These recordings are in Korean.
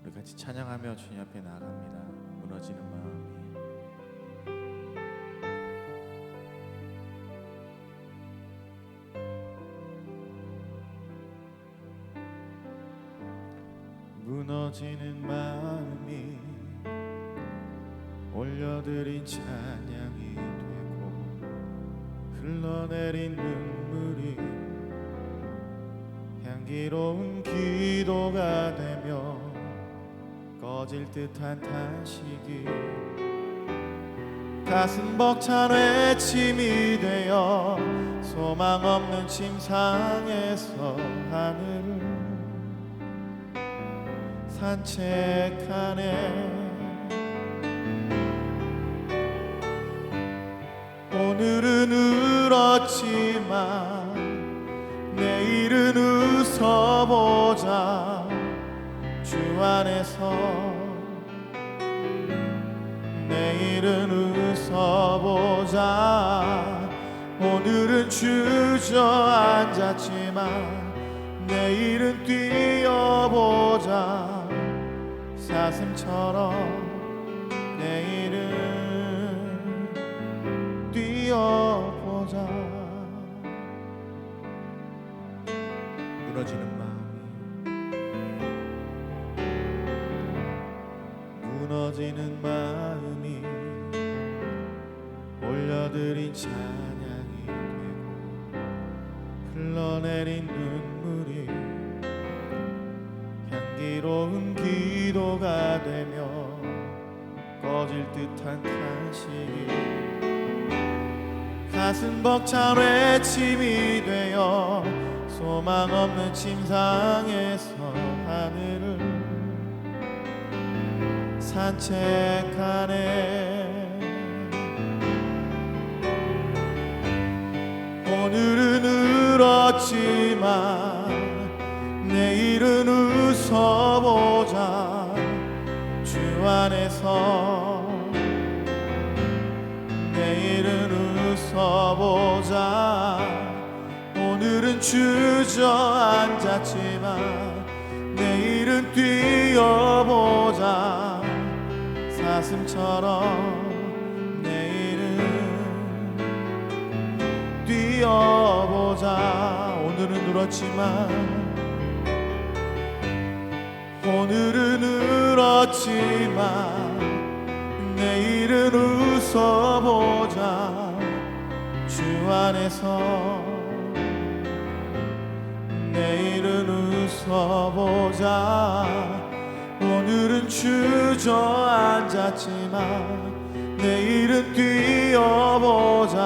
우리 같이 찬양하며 주님 앞에 나아갑니다. 무너지는 마음이 무너지는 마음이 올려드린 찬양이 되고 흘러내린 눈물이 향기로운 기도가 되며 꺼질 듯한 탄식이 가슴 벅찬 외침이 되어 소망 없는 침상에서 하늘을 산책하네. 오늘은 울었지만 내일은 웃어보자. 주 안에서 내일은 웃어보자. 오늘은 주저앉았지만 내일은 뛰어보자. 사슴처럼 내일은 뛰어보자. 무너지는 마음이 무너지는 마음이 올려드린 찬양이 되고 흘러내린 눈물이 향기로운 기도가 되며 꺼질 듯한 탄식이 가슴 벅찬 외침이 되어 소망 없는 침상에서 하늘을 산책하네. 오늘은 울었지만 내일은 웃어보자. 주 안에서 내일은 웃어보자. 오늘은 주저앉았지만 내일은 뛰어보자. 사슴처럼 내일은 뛰어보자. 오늘은 울었지만 내일은 웃어보자. 주 안에서 내일은 웃어보자. 오늘은 주저앉았지만 내일은 뛰어보자.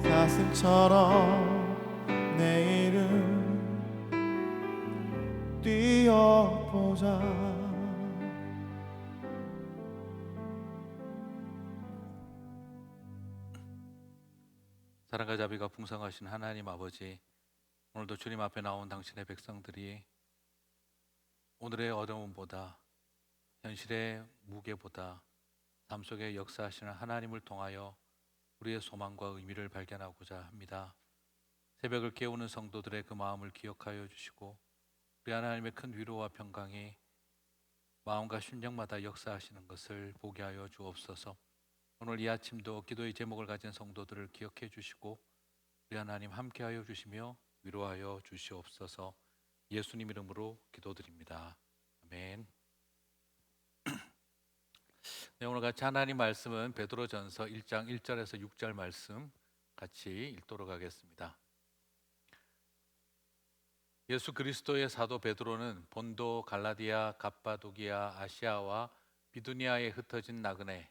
사슴처럼 내일은 뛰어보자. 사랑과 자비가 풍성하신 하나님 아버지, 오늘도 주님 앞에 나온 당신의 백성들이 오늘의 어려움보다 현실의 무게보다 삶 속에 역사하시는 하나님을 통하여 우리의 소망과 의미를 발견하고자 합니다. 새벽을 깨우는 성도들의 그 마음을 기억하여 주시고 우리 하나님의 큰 위로와 평강이 마음과 심령마다 역사하시는 것을 보게 하여 주옵소서. 오늘 이 아침도 기도의 제목을 가진 성도들을 기억해 주시고 우리 하나님 함께하여 주시며 위로하여 주시옵소서. 예수님 이름으로 기도드립니다. 아멘. 네, 오늘 같이 하나님 말씀은 베드로전서 1장 1절에서 6절 말씀 같이 읽도록 하겠습니다. 예수 그리스도의 사도 베드로는 본도, 갈라디아, 갑바도기아, 아시아와 비두니아에 흩어진 나그네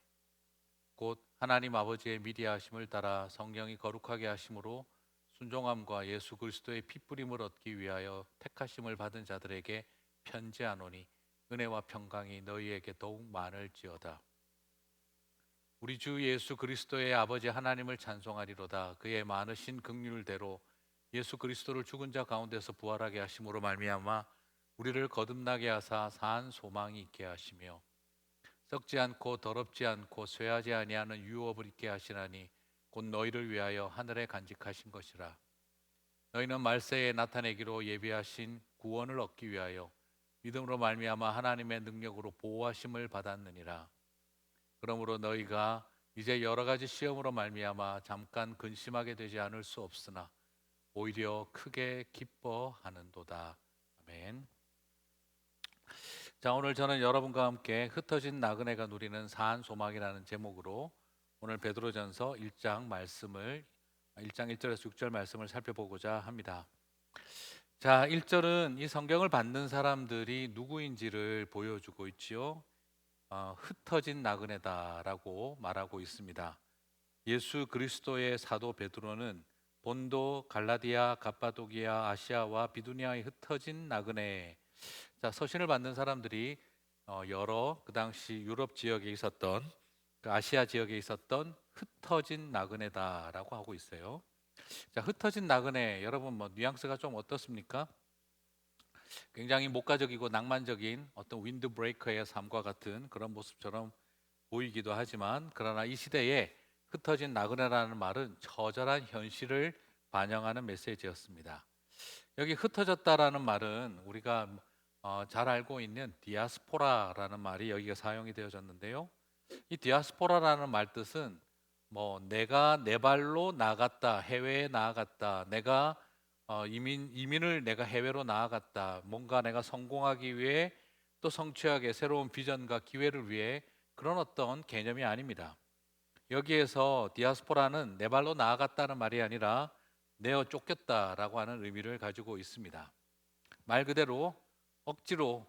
곧 하나님 아버지의 미리 하심을 따라 성령이 거룩하게 하심으로 순종함과 예수 그리스도의 핏부림을 얻기 위하여 택하심을 받은 자들에게 편지하노니 은혜와 평강이 너희에게 더욱 많을지어다. 우리 주 예수 그리스도의 아버지 하나님을 찬송하리로다. 그의 많으신 긍휼대로 예수 그리스도를 죽은 자 가운데서 부활하게 하심으로 말미암아 우리를 거듭나게 하사 산 소망이 있게 하시며 썩지 않고 더럽지 않고 쇠하지 아니하는 유업을 있게 하시나니 곧 너희를 위하여 하늘에 간직하신 것이라. 너희는 말세에 나타내기로 예비하신 구원을 얻기 위하여 믿음으로 말미암아 하나님의 능력으로 보호하심을 받았느니라. 그러므로 너희가 이제 여러 가지 시험으로 말미암아 잠깐 근심하게 되지 않을 수 없으나 오히려 크게 기뻐하는도다. 아멘. 자, 오늘 저는 여러분과 함께 흩어진 나그네가 누리는 사한 소망이라는 제목으로 오늘 베드로전서 1장 1절에서 6절 말씀을 살펴보고자 합니다. 자, 1절은 이 성경을 받는 사람들이 누구인지를 보여주고 있지요. 흩어진 나그네다라고 말하고 있습니다. 예수 그리스도의 사도 베드로는 본도, 갈라디아, 갑바도기아, 아시아와 비두니아에 흩어진 나그네. 자, 서신을 받는 사람들이 여러 그 당시 유럽 지역에 있었던 그 아시아 지역에 있었던 흩어진 나그네다라고 하고 있어요. 자, 흩어진 나그네, 여러분 뭐 뉘앙스가 좀 어떻습니까? 굉장히 목가적이고 낭만적인 어떤 윈드 브레이커의 삶과 같은 그런 모습처럼 보이기도 하지만, 그러나 이 시대에 흩어진 나그네라는 말은 처절한 현실을 반영하는 메시지였습니다. 여기 흩어졌다라는 말은 우리가 잘 알고 있는 디아스포라라는 말이 여기가 사용이 되어졌는데요. 이 디아스포라라는 말 뜻은 뭐 내가 내 발로 나갔다, 해외에 나아갔다, 내가 이민을 내가 해외로 나아갔다, 뭔가 내가 성공하기 위해 또 성취하게 새로운 비전과 기회를 위해 그런 어떤 개념이 아닙니다. 여기에서 디아스포라는 내 발로 나아갔다는 말이 아니라 내어 쫓겼다라고 하는 의미를 가지고 있습니다. 말 그대로 억지로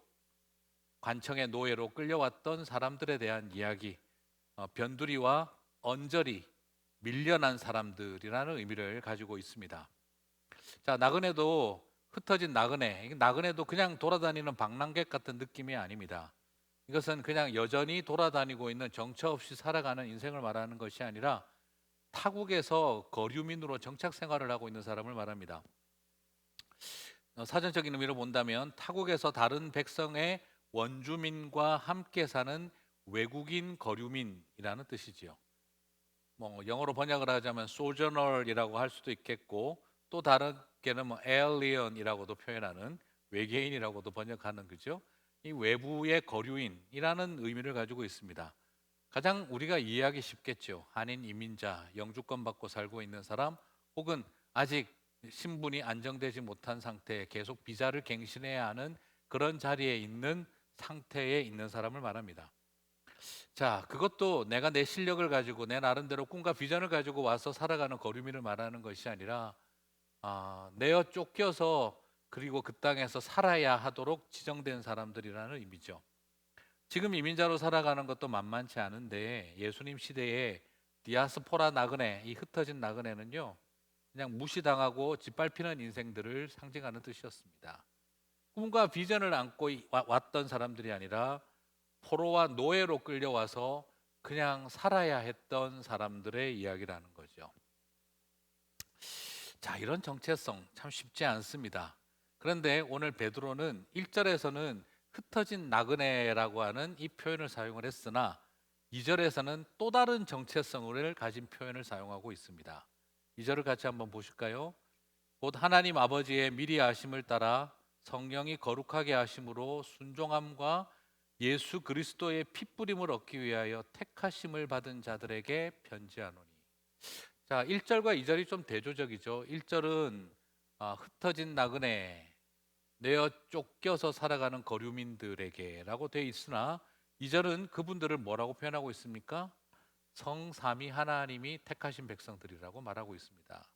관청의 노예로 끌려왔던 사람들에 대한 이야기, 변두리와 언저리, 밀려난 사람들이라는 의미를 가지고 있습니다. 자, 나그네도 흩어진 나그네, 나그네도 그냥 돌아다니는 방랑객 같은 느낌이 아닙니다. 이것은 그냥 여전히 돌아다니고 있는 정처 없이 살아가는 인생을 말하는 것이 아니라 타국에서 거류민으로 정착 생활을 하고 있는 사람을 말합니다. 사전적인 의미로 본다면 타국에서 다른 백성의 원주민과 함께 사는 외국인 거류민이라는 뜻이지요. 뭐 영어로 번역을 하자면 sojourner이라고 할 수도 있겠고, 또 다르게는 뭐 alien이라고도 표현하는 외계인이라고도 번역하는 거죠. 이 외부의 거류인이라는 의미를 가지고 있습니다. 가장 우리가 이해하기 쉽겠죠. 한인 이민자, 영주권 받고 살고 있는 사람, 혹은 아직 신분이 안정되지 못한 상태에 계속 비자를 갱신해야 하는 그런 자리에 있는 상태에 있는 사람을 말합니다. 자, 그것도 내가 내 실력을 가지고 내 나름대로 꿈과 비전을 가지고 와서 살아가는 거류민을 말하는 것이 아니라 내어 쫓겨서 그리고 그 땅에서 살아야 하도록 지정된 사람들이라는 의미죠. 지금 이민자로 살아가는 것도 만만치 않은데 예수님 시대에 디아스포라 나그네, 이 흩어진 나그네는요, 그냥 무시당하고 짓밟히는 인생들을 상징하는 뜻이었습니다. 꿈과 비전을 안고 왔던 사람들이 아니라 포로와 노예로 끌려와서 그냥 살아야 했던 사람들의 이야기라는 거죠. 자, 이런 정체성 참 쉽지 않습니다. 그런데 오늘 베드로는 1절에서는 흩어진 나그네라고 하는 이 표현을 사용을 했으나 2절에서는 또 다른 정체성을 가진 표현을 사용하고 있습니다. 2절을 같이 한번 보실까요? 곧 하나님 아버지의 미리 아심을 따라 성령이 거룩하게 하심으로 순종함과 예수 그리스도의 핏부림을 얻기 위하여 택하심을 받은 자들에게 편지하노니. 자, 1절과 2절이 좀 대조적이죠. 1절은 흩어진 나그네, 내어 쫓겨서 살아가는 거류민들에게라고 되어 있으나 2절은 그분들을 뭐라고 표현하고 있습니까? 성삼위 하나님이 택하신 백성들이라고 말하고 있습니다.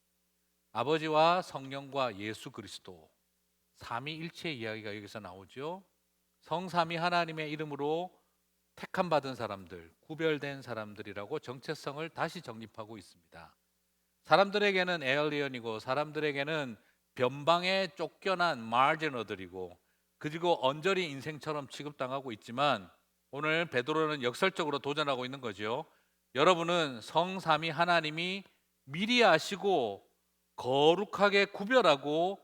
아버지와 성령과 예수 그리스도 삼위일체의 이야기가 여기서 나오죠. 성삼위 하나님의 이름으로 택함 받은 사람들, 구별된 사람들이라고 정체성을 다시 정립하고 있습니다. 사람들에게는 에얼리언이고 사람들에게는 변방에 쫓겨난 마르지너들이고 그리고 언저리 인생처럼 취급당하고 있지만, 오늘 베드로는 역설적으로 도전하고 있는 거죠. 여러분은 성삼위 하나님이 미리 아시고 거룩하게 구별하고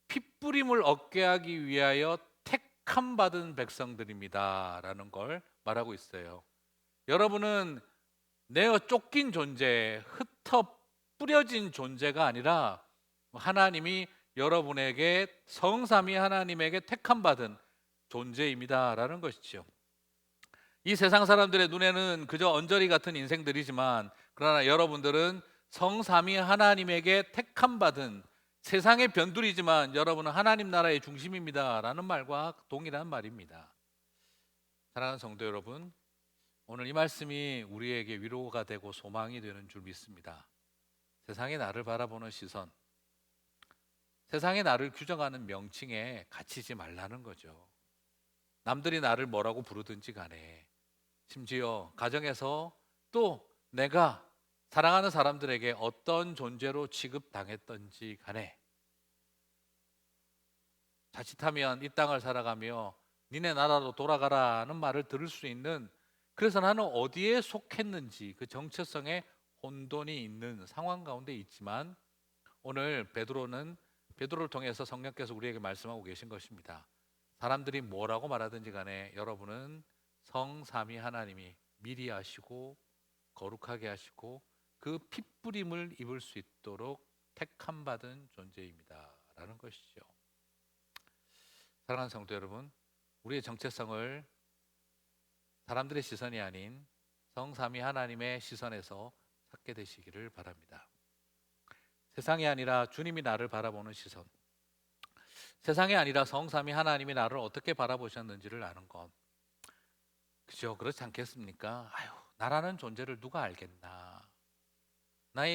핏부림을 얻게 하기 위하여 택함 받은 백성들입니다라는 걸 말하고 있어요. 여러분은 내어 쫓긴 존재, 흩어 뿌려진 존재가 아니라 하나님이 여러분에게 성삼위 하나님에게 택함 받은 존재입니다라는 것이죠. 이 세상 사람들의 눈에는 그저 언저리 같은 인생들이지만, 그러나 여러분들은 성삼위 하나님에게 택함 받은 세상의 변두리지만 여러분은 하나님 나라의 중심입니다라는 말과 동일한 말입니다. 사랑하는 성도 여러분, 오늘 이 말씀이 우리에게 위로가 되고 소망이 되는 줄 믿습니다. 세상이 나를 바라보는 시선, 세상이 나를 규정하는 명칭에 갇히지 말라는 거죠. 남들이 나를 뭐라고 부르든지 간에, 심지어 가정에서 또 내가 사랑하는 사람들에게 어떤 존재로 취급당했던지 간에, 자칫하면 이 땅을 살아가며 니네 나라로 돌아가라는 말을 들을 수 있는, 그래서 나는 어디에 속했는지 그 정체성에 혼돈이 있는 상황 가운데 있지만, 오늘 베드로를 통해서 성령께서 우리에게 말씀하고 계신 것입니다. 사람들이 뭐라고 말하든지 간에 여러분은 성삼위 하나님이 미리 아시고 거룩하게 하시고 그 핏부림을 입을 수 있도록 택함 받은 존재입니다 라는 것이죠. 사랑하는 성도 여러분, 우리의 정체성을 사람들의 시선이 아닌 성삼위 하나님의 시선에서 찾게 되시기를 바랍니다. 세상이 아니라 주님이 나를 바라보는 시선, 세상이 아니라 성삼위 하나님이 나를 어떻게 바라보셨는지를 아는 것, 그죠? 그렇지 않겠습니까? 아유, 나라는 존재를 누가 알겠나,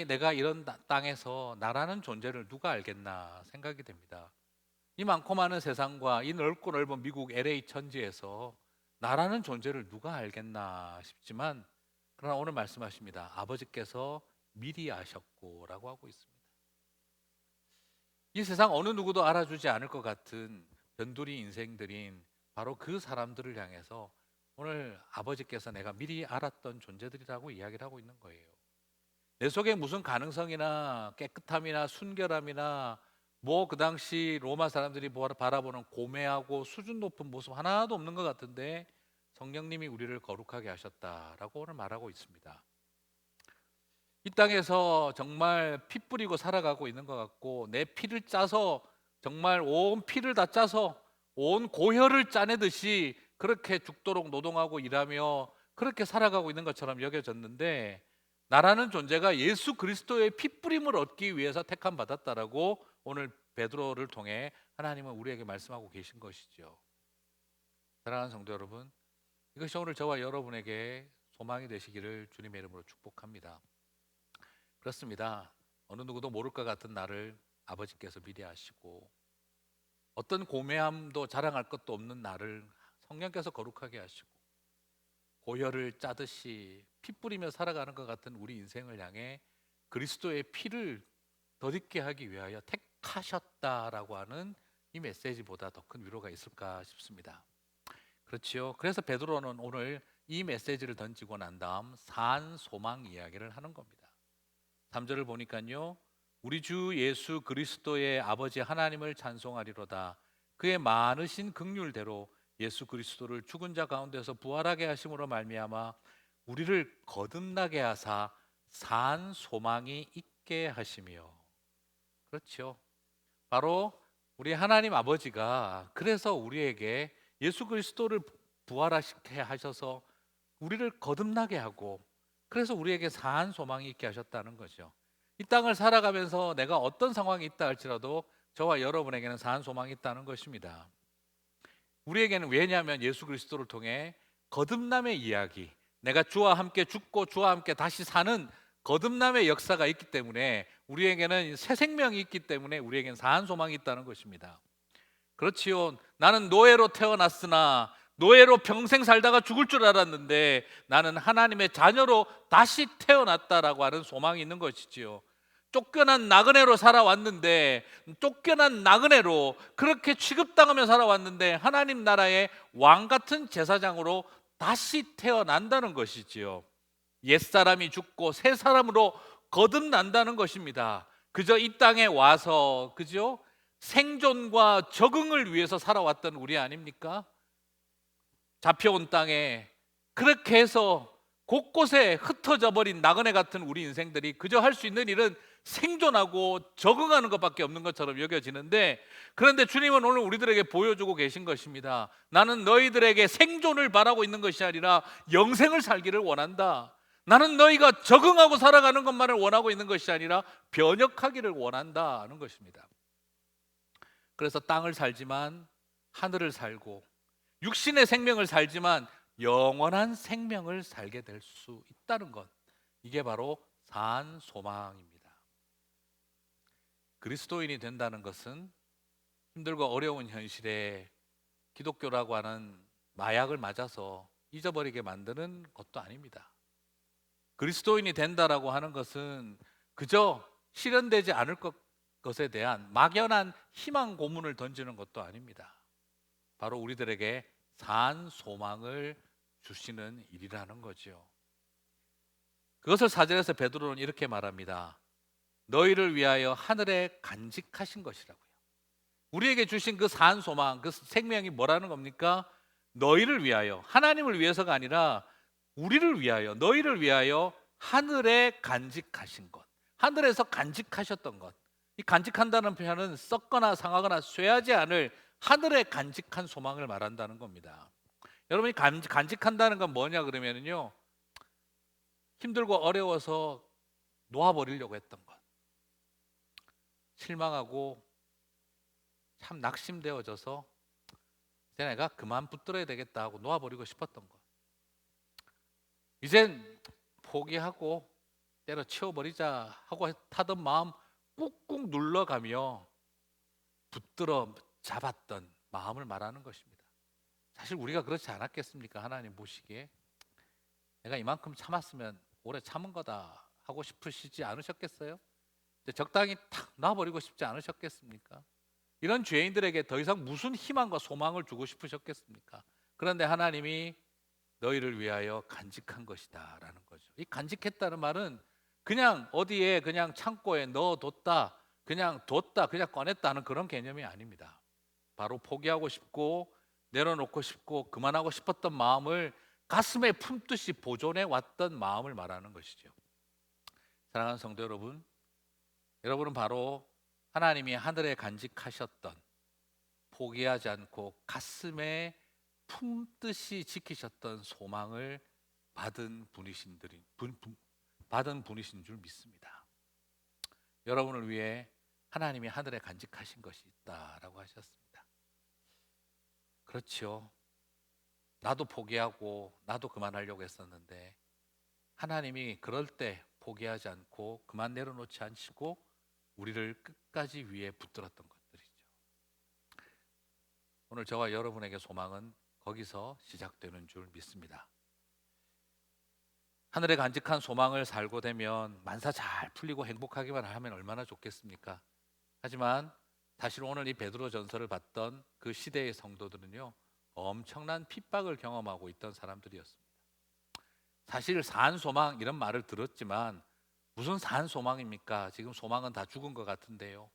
내가 이런 땅에서 나라는 존재를 누가 알겠나 생각이 됩니다. 이 많고 많은 세상과 이 넓고 넓은 미국 LA 천지에서 나라는 존재를 누가 알겠나 싶지만, 그러나 오늘 말씀하십니다. 아버지께서 미리 아셨고 라고 하고 있습니다. 이 세상 어느 누구도 알아주지 않을 것 같은 변두리 인생들인 바로 그 사람들을 향해서 오늘 아버지께서 내가 미리 알았던 존재들이라고 이야기를 하고 있는 거예요. 내 속에 무슨 가능성이나 깨끗함이나 순결함이나 그 당시 로마 사람들이 바라보는 고매하고 수준 높은 모습 하나도 없는 것 같은데 성령님이 우리를 거룩하게 하셨다라고 오늘 말하고 있습니다. 이 땅에서 정말 피 뿌리고 살아가고 있는 것 같고, 내 피를 짜서, 정말 온 피를 다 짜서 온 고혈을 짜내듯이 그렇게 죽도록 노동하고 일하며 그렇게 살아가고 있는 것처럼 여겨졌는데, 나라는 존재가 예수 그리스도의 핏부림을 얻기 위해서 택함 받았다라고 오늘 베드로를 통해 하나님은 우리에게 말씀하고 계신 것이죠. 사랑하는 성도 여러분, 이것이 오늘 저와 여러분에게 소망이 되시기를 주님의 이름으로 축복합니다. 그렇습니다. 어느 누구도 모를 것 같은 나를 아버지께서 미리 아시고, 어떤 고매함도 자랑할 것도 없는 나를 성령께서 거룩하게 하시고, 고혈을 짜듯이 피 뿌리며 살아가는 것 같은 우리 인생을 향해 그리스도의 피를 덧입게 하기 위하여 택하셨다라고 하는 이 메시지보다 더 큰 위로가 있을까 싶습니다. 그렇지요. 그래서 베드로는 오늘 이 메시지를 던지고 난 다음 산 소망 이야기를 하는 겁니다. 3절을 보니까요, 우리 주 예수 그리스도의 아버지 하나님을 찬송하리로다. 그의 많으신 긍휼대로 예수 그리스도를 죽은 자 가운데서 부활하게 하심으로 말미암아 우리를 거듭나게 하사 산 소망이 있게 하시며. 그렇죠. 바로 우리 하나님 아버지가 그래서 우리에게 예수 그리스도를 부활하시게 하셔서 우리를 거듭나게 하고, 그래서 우리에게 산 소망이 있게 하셨다는 거죠. 이 땅을 살아가면서 내가 어떤 상황이 있다 할지라도 저와 여러분에게는 산 소망이 있다는 것입니다. 우리에게는, 왜냐하면 예수 그리스도를 통해 거듭남의 이야기, 내가 주와 함께 죽고 주와 함께 다시 사는 거듭남의 역사가 있기 때문에, 우리에게는 새 생명이 있기 때문에 우리에게는 산 소망이 있다는 것입니다. 그렇지요. 나는 노예로 태어났으나 노예로 평생 살다가 죽을 줄 알았는데 나는 하나님의 자녀로 다시 태어났다라고 하는 소망이 있는 것이지요. 쫓겨난 나그네로 살아왔는데, 쫓겨난 나그네로 그렇게 취급당하며 살아왔는데 하나님 나라의 왕 같은 제사장으로 다시 태어난다는 것이지요. 옛사람이 죽고 새 사람으로 거듭난다는 것입니다. 그저 이 땅에 와서 그죠? 생존과 적응을 위해서 살아왔던 우리 아닙니까? 잡혀온 땅에 그렇게 해서 곳곳에 흩어져 버린 나그네 같은 우리 인생들이 그저 할 수 있는 일은 생존하고 적응하는 것밖에 없는 것처럼 여겨지는데, 그런데 주님은 오늘 우리들에게 보여주고 계신 것입니다. 나는 너희들에게 생존을 바라고 있는 것이 아니라 영생을 살기를 원한다. 나는 너희가 적응하고 살아가는 것만을 원하고 있는 것이 아니라 변혁하기를 원한다는 것입니다. 그래서 땅을 살지만 하늘을 살고, 육신의 생명을 살지만 영원한 생명을 살게 될 수 있다는 것, 이게 바로 산 소망입니다. 그리스도인이 된다는 것은 힘들고 어려운 현실에 기독교라고 하는 마약을 맞아서 잊어버리게 만드는 것도 아닙니다. 그리스도인이 된다라고 하는 것은 그저 실현되지 않을 것에 대한 막연한 희망 고문을 던지는 것도 아닙니다. 바로 우리들에게 산 소망을 주시는 일이라는 거죠. 그것을 4절에서 베드로는 이렇게 말합니다. 너희를 위하여 하늘에 간직하신 것이라고요. 우리에게 주신 그 산 소망, 그 생명이 뭐라는 겁니까? 너희를 위하여, 하나님을 위해서가 아니라 우리를 위하여, 너희를 위하여 하늘에 간직하신 것, 하늘에서 간직하셨던 것. 이 간직한다는 표현은 썩거나 상하거나 쇠하지 않을 하늘에 간직한 소망을 말한다는 겁니다. 여러분이 간직한다는 건 뭐냐 그러면요, 힘들고 어려워서 놓아버리려고 했던 것, 실망하고 참 낙심되어져서 이제 내가 그만 붙들어야 되겠다 하고 놓아버리고 싶었던 것, 이젠 포기하고 때려치워버리자 하고 타던 마음 꾹꾹 눌러가며 붙들어 잡았던 마음을 말하는 것입니다. 사실 우리가 그렇지 않았겠습니까? 하나님 보시기에 내가 이만큼 참았으면 오래 참은 거다 하고 싶으시지 않으셨겠어요? 적당히 탁 놔버리고 싶지 않으셨겠습니까? 이런 죄인들에게 더 이상 무슨 희망과 소망을 주고 싶으셨겠습니까? 그런데 하나님이 너희를 위하여 간직한 것이다 라는 거죠. 이 간직했다는 말은 그냥 어디에 그냥 창고에 넣어뒀다, 그냥 뒀다, 그냥 꺼냈다 하는 그런 개념이 아닙니다. 바로 포기하고 싶고 내려놓고 싶고 그만하고 싶었던 마음을 가슴에 품듯이 보존해 왔던 마음을 말하는 것이죠. 사랑하는 성도 여러분, 여러분은 바로 하나님이 하늘에 간직하셨던, 포기하지 않고 가슴에 품듯이 지키셨던 소망을 받은 분이신 줄 믿습니다. 여러분을 위해 하나님이 하늘에 간직하신 것이 있다라고 하셨습니다. 그렇죠. 나도 포기하고 나도 그만하려고 했었는데 하나님이 그럴 때 포기하지 않고 그만 내려놓지 않으시고 우리를 끝까지 위에 붙들었던 것들이죠. 오늘 저와 여러분에게 소망은 거기서 시작되는 줄 믿습니다. 하늘에 간직한 소망을 살고 되면 만사 잘 풀리고 행복하기만 하면 얼마나 좋겠습니까? 하지만 사실 오늘 이 베드로 전서를 봤던 그 시대의 성도들은요, 엄청난 핍박을 경험하고 있던 사람들이었습니다. 사실 산 소망 이런 말을 들었지만 무슨 산 소망입니까? 지금 소망은 다 죽은 것 같은데요.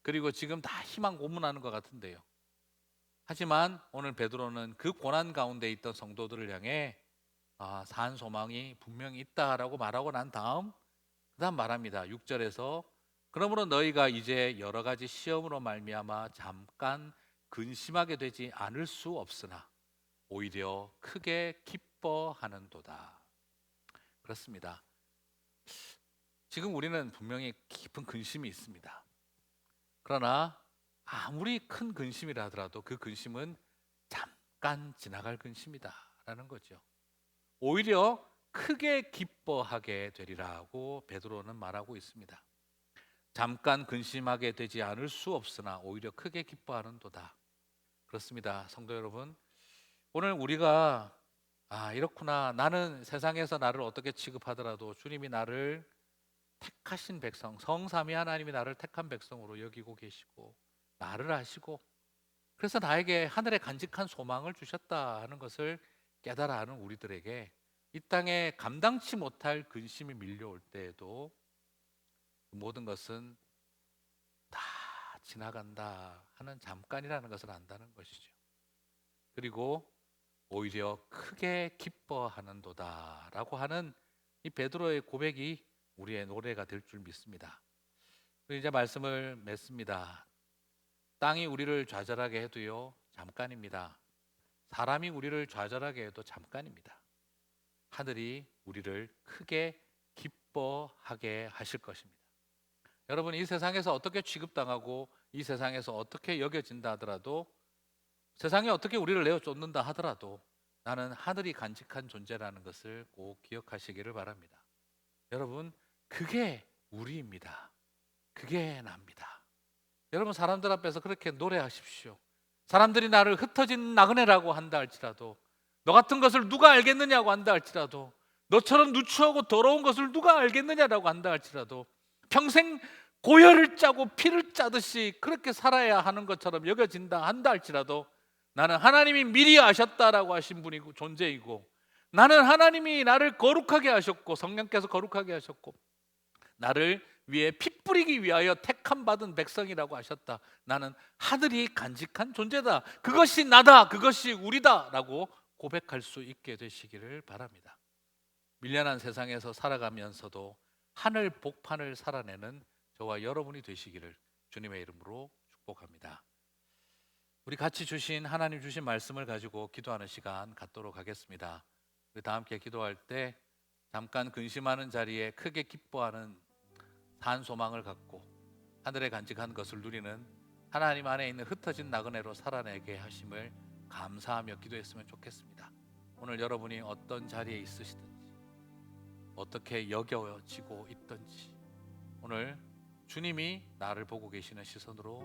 그리고 지금 다 희망 고문하는 것 같은데요. 하지만 오늘 베드로는 그 고난 가운데 있던 성도들을 향해 산 소망이 분명히 있다라고 말하고 난 다음 그다음 말합니다. 6절에서 그러므로 너희가 이제 여러 가지 시험으로 말미암아 잠깐 근심하게 되지 않을 수 없으나 오히려 크게 기뻐하는도다. 그렇습니다. 지금 우리는 분명히 깊은 근심이 있습니다. 그러나 아무리 큰 근심이라 하더라도 그 근심은 잠깐 지나갈 근심이다라는 거죠. 오히려 크게 기뻐하게 되리라고 베드로는 말하고 있습니다. 잠깐 근심하게 되지 않을 수 없으나 오히려 크게 기뻐하는도다. 그렇습니다. 성도 여러분, 오늘 우리가 이렇구나, 나는 세상에서 나를 어떻게 취급하더라도 주님이 나를 택하신 백성, 성삼위 하나님이 나를 택한 백성으로 여기고 계시고 나를 아시고 그래서 나에게 하늘에 간직한 소망을 주셨다 하는 것을 깨달아 하는 우리들에게 이 땅에 감당치 못할 근심이 밀려올 때에도 모든 것은 다 지나간다 하는 잠깐이라는 것을 안다는 것이죠. 그리고 오히려 크게 기뻐하는도다 라고 하는 이 베드로의 고백이 우리의 노래가 될 줄 믿습니다. 이제 말씀을 맺습니다. 땅이 우리를 좌절하게 해도요, 잠깐입니다. 사람이 우리를 좌절하게 해도 잠깐입니다. 하늘이 우리를 크게 기뻐하게 하실 것입니다. 여러분, 이 세상에서 어떻게 취급당하고 이 세상에서 어떻게 여겨진다 하더라도, 세상이 어떻게 우리를 내어 쫓는다 하더라도 나는 하늘이 간직한 존재라는 것을 꼭 기억하시기를 바랍니다. 여러분, 그게 우리입니다. 그게 납니다. 여러분, 사람들 앞에서 그렇게 노래하십시오. 사람들이 나를 흩어진 나그네라고 한다 할지라도, 너 같은 것을 누가 알겠느냐고 한다 할지라도, 너처럼 누추하고 더러운 것을 누가 알겠느냐라고 한다 할지라도, 평생 고열을 짜고 피를 짜듯이 그렇게 살아야 하는 것처럼 여겨진다 한다 할지라도, 나는 하나님이 미리 아셨다라고 하신 분이고 존재이고, 나는 하나님이 나를 거룩하게 하셨고 성령께서 거룩하게 하셨고 나를 위해 피 뿌리기 위하여 택함 받은 백성이라고 하셨다. 나는 하늘이 간직한 존재다. 그것이 나다. 그것이 우리다 라고 고백할 수 있게 되시기를 바랍니다. 밀려난 세상에서 살아가면서도 하늘 복판을 살아내는 저와 여러분이 되시기를 주님의 이름으로 축복합니다. 우리 같이 주신 하나님 주신 말씀을 가지고 기도하는 시간 갖도록 하겠습니다. 우리 다 함께 기도할 때 잠깐 근심하는 자리에 크게 기뻐하는 산 소망을 갖고 하늘에 간직한 것을 누리는 하나님 안에 있는 흩어진 나그네로 살아내게 하심을 감사하며 기도했으면 좋겠습니다. 오늘 여러분이 어떤 자리에 있으시든지 어떻게 여겨지고 있든지 오늘 주님이 나를 보고 계시는 시선으로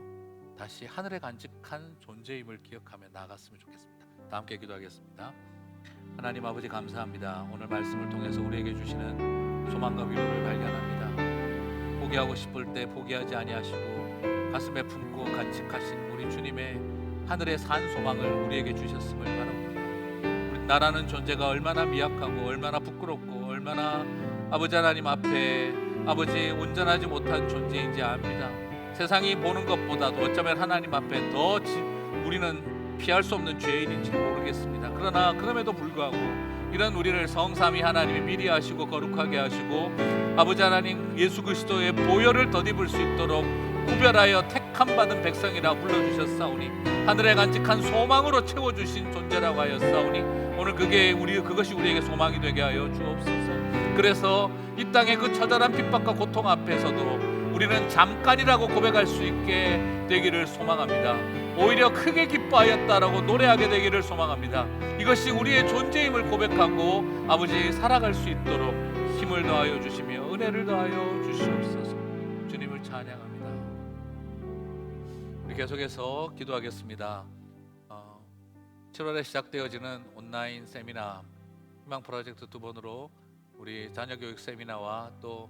다시 하늘에 간직한 존재임을 기억하며 나아갔으면 좋겠습니다. 다 함께 기도하겠습니다. 하나님 아버지 감사합니다. 오늘 말씀을 통해서 우리에게 주시는 소망과 위로를 발견합니다. 포기하고 싶을 때 포기하지 아니하시고 가슴에 품고 간직하신 우리 주님의 하늘의 산 소망을 우리에게 주셨음을 바랍니다. 우리 나라는 존재가 얼마나 미약하고 얼마나 부끄럽고 얼마나 아버지 하나님 앞에 아버지 온전하지 못한 존재인지 압니다. 세상이 보는 것보다도 어쩌면 하나님 앞에 더 우리는 피할 수 없는 죄인인지 모르겠습니다. 그러나 그럼에도 불구하고 이런 우리를 성삼위 하나님이 미리 하시고 거룩하게 하시고 아버지 하나님 예수 그리스도의 보혈을 덧입을 수 있도록 구별하여 택함 받은 백성이라 불러주셨사오니 하늘에 간직한 소망으로 채워주신 존재라고 하였사오니 오늘 그것이 우리에게 소망이 되게 하여 주옵소서. 그래서 이 땅의 그 처절한 핍박과 고통 앞에서도 우리는 잠깐이라고 고백할 수 있게 되기를 소망합니다. 오히려 크게 기뻐하였다라고 노래하게 되기를 소망합니다. 이것이 우리의 존재임을 고백하고 아버지 살아갈 수 있도록 힘을 더하여 주시며 은혜를 더하여 주시옵소서. 주님을 찬양합니다. 우리 계속해서 기도하겠습니다. 7월에 시작되어지는 온라인 세미나 희망 프로젝트 2번으로 우리 자녀교육 세미나와 또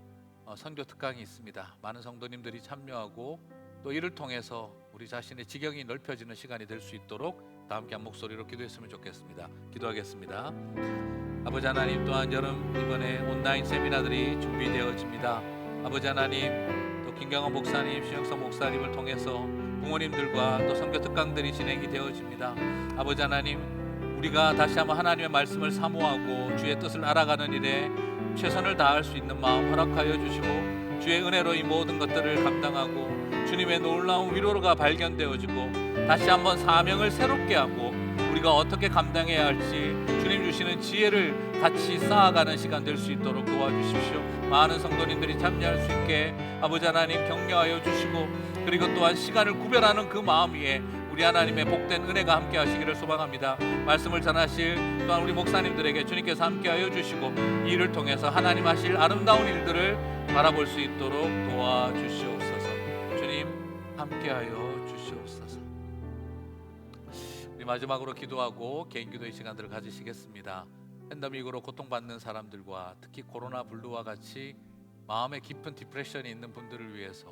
선교 특강이 있습니다. 많은 성도님들이 참여하고 또 이를 통해서 우리 자신의 지경이 넓혀지는 시간이 될 수 있도록 다 함께 한 목소리로 기도했으면 좋겠습니다. 기도하겠습니다. 아버지 하나님, 또한 여름 이번에 온라인 세미나들이 준비되어집니다. 아버지 하나님, 또 김경원 목사님, 신영석 목사님을 통해서 부모님들과 또 선교 특강들이 진행이 되어집니다. 아버지 하나님, 우리가 다시 한번 하나님의 말씀을 사모하고 주의 뜻을 알아가는 일에 최선을 다할 수 있는 마음 허락하여 주시고 주의 은혜로 이 모든 것들을 감당하고 주님의 놀라운 위로가 발견되어지고 다시 한번 사명을 새롭게 하고 우리가 어떻게 감당해야 할지 주님 주시는 지혜를 같이 쌓아가는 시간 될 수 있도록 도와주십시오. 많은 성도님들이 참여할 수 있게 아버지 하나님 격려하여 주시고 그리고 또한 시간을 구별하는 그 마음 위에 우리 하나님의 복된 은혜가 함께 하시기를 소망합니다. 말씀을 전하실 또한 우리 목사님들에게 주님께서 함께하여 주시고 이 일을 통해서 하나님 하실 아름다운 일들을 바라볼 수 있도록 도와주시옵소서. 주님 함께하여 주시옵소서. 우리 마지막으로 기도하고 개인 기도의 시간들을 가지시겠습니다. 팬데믹으로 고통받는 사람들과 특히 코로나 블루와 같이 마음에 깊은 디프레션이 있는 분들을 위해서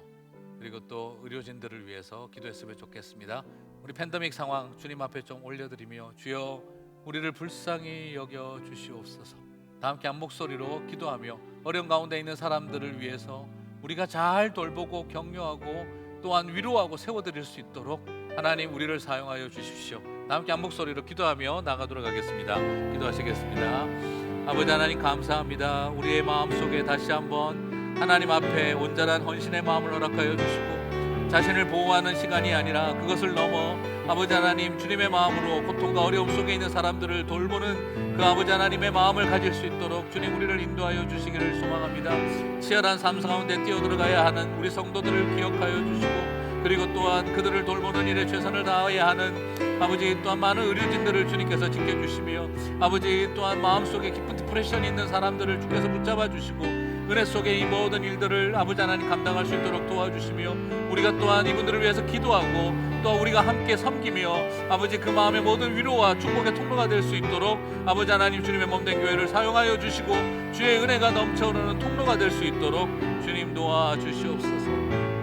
그리고 또 의료진들을 위해서 기도했으면 좋겠습니다. 우리 팬데믹 상황 주님 앞에 좀 올려드리며 주여 우리를 불쌍히 여겨 주시옵소서. 다 함께 한 목소리로 기도하며 어려운 가운데 있는 사람들을 위해서 우리가 잘 돌보고 격려하고 또한 위로하고 세워드릴 수 있도록 하나님 우리를 사용하여 주십시오. 다 함께 한 목소리로 기도하며 나가도록 하겠습니다. 기도하시겠습니다. 아버지 하나님 감사합니다. 우리의 마음속에 다시 한번 하나님 앞에 온전한 헌신의 마음을 허락하여 주시고 자신을 보호하는 시간이 아니라 그것을 넘어 아버지 하나님 주님의 마음으로 고통과 어려움 속에 있는 사람들을 돌보는 그 아버지 하나님의 마음을 가질 수 있도록 주님 우리를 인도하여 주시기를 소망합니다. 치열한 삶 가운데 뛰어들어가야 하는 우리 성도들을 기억하여 주시고 그리고 또한 그들을 돌보는 일에 최선을 다해야 하는 아버지 또한 많은 의료진들을 주님께서 지켜주시며 아버지 또한 마음속에 깊은 디프레션이 있는 사람들을 주께서 붙잡아 주시고 은혜 속에 이 모든 일들을 아버지 하나님 감당할 수 있도록 도와주시며 우리가 또한 이분들을 위해서 기도하고 또 우리가 함께 섬기며 아버지 그 마음의 모든 위로와 축복의 통로가 될 수 있도록 아버지 하나님 주님의 몸된 교회를 사용하여 주시고 주의 은혜가 넘쳐흐르는 통로가 될 수 있도록 주님 도와주시옵소서.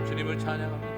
주님을 찬양합니다.